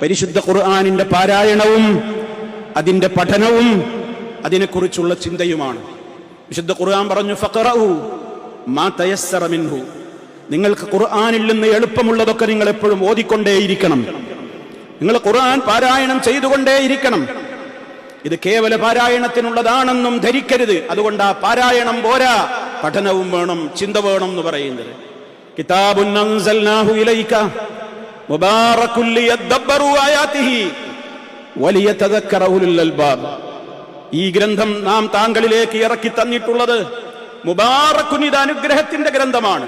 പരിശുദ്ധ ഖുർആനിന്റെ പാരായണവും അതിന്റെ പഠനവും അതിനെക്കുറിച്ചുള്ള ചിന്തയുമാണ്. വിശുദ്ധ ഖുർആൻ പറഞ്ഞു, ഫഖറഉ മാ തയസ്സറ മിൻഹു, നിങ്ങൾക്ക് ഖുർആനിൽ നിന്ന് എളുപ്പമുള്ളതൊക്കെ നിങ്ങൾ എപ്പോഴും ഓതിക്കൊണ്ടേയിരിക്കണം. നിങ്ങൾ ഖുർആൻ പാരായണം ചെയ്തുകൊണ്ടേയിരിക്കണം. ഇത് കേവല പാരായണത്തിനുള്ളതാണെന്നും ധരിക്കരുത്. അതുകൊണ്ട് ആ പാരായണം പോരാ, പഠനവും വേണം, ചിന്ത വേണം എന്ന് പറയുന്നത്. കിതാബുൻ അൻസൽനാഹു ഇലൈക മുബാറകുൽ ലിയദ്ദബ്ബറു ആയാതിഹി വലിയതദക്കറ ഉലുൽ അൽബാബ്. ഈ ഗ്രന്ഥം നാം താങ്കളിലേക്ക് ഇറക്കി തന്നിട്ടുള്ളത് മുബാറക്കുൻ, ഇത് അനുഗ്രഹത്തിന്റെ ഗ്രന്ഥമാണ്.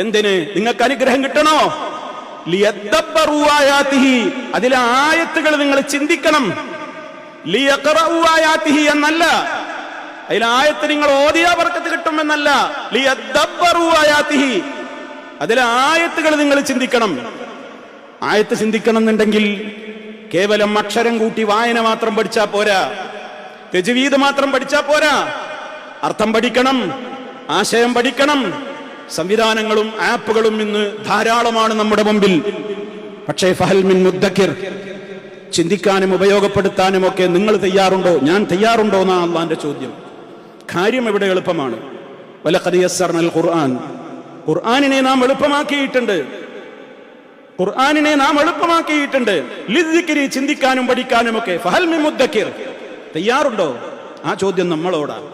എന്തിന്? നിങ്ങൾക്ക് അനുഗ്രഹം കിട്ടണോ? ലിയദ്ദബ്ബറു ആയാതിഹി, അതിലെ ആയത്തുകൾ നിങ്ങൾ ചിന്തിക്കണം. ലിയഖറഉ ആയാതിഹി എന്നല്ല, അതിലെ ആയത്ത് നിങ്ങൾ ഓതിയാ ബർക്കത്ത് കിട്ടുമെന്നല്ല. ലിയദ്ദബ്ബറു ആയാതിഹി, അതിലെ ആയത്തുകൾ നിങ്ങൾ ചിന്തിക്കണം. ആയത്ത് ചിന്തിക്കണം എന്നുണ്ടെങ്കിൽ കേവലം അക്ഷരം കൂട്ടി വായന മാത്രം പഠിച്ചാ പോരാ, തജ്വീദ് മാത്രം പഠിച്ചാ പോരാ. അർത്ഥം പഠിക്കണം, ആശയം പഠിക്കണം. സംവിധാനങ്ങളും ആപ്പുകളും ഇന്ന് ധാരാളമാണ് നമ്മുടെ മുമ്പിൽ. പക്ഷേ ഫഹൽ മിൻ മുദ്ദക്കിർ, ചിന്തിക്കാനും ഉപയോഗപ്പെടുത്താനും ഒക്കെ നിങ്ങൾ തയ്യാറുണ്ടോ? ഞാൻ തയ്യാറുണ്ടോ എന്നാണ് അള്ളാന്റെ ചോദ്യം. കാര്യം ഇവിടെ എളുപ്പമാണ്. വലഖദ് യസ്സർനൽ ഖുർആൻ, ഖുർആനിനെ നാം എളുപ്പമാക്കിയിട്ടുണ്ട്. ഖുർആനിനെ നാം എളുപ്പമാക്കിയിട്ടുണ്ട്. ലിദ്ദിക്രി, ചിന്തിക്കാനും പഠിക്കാനും ഒക്കെ. ഫഹൽ മിൻ മുദ്ദക്കിർ, തയ്യാറുണ്ടോ? ആ ചോദ്യം നമ്മളോടാണ്.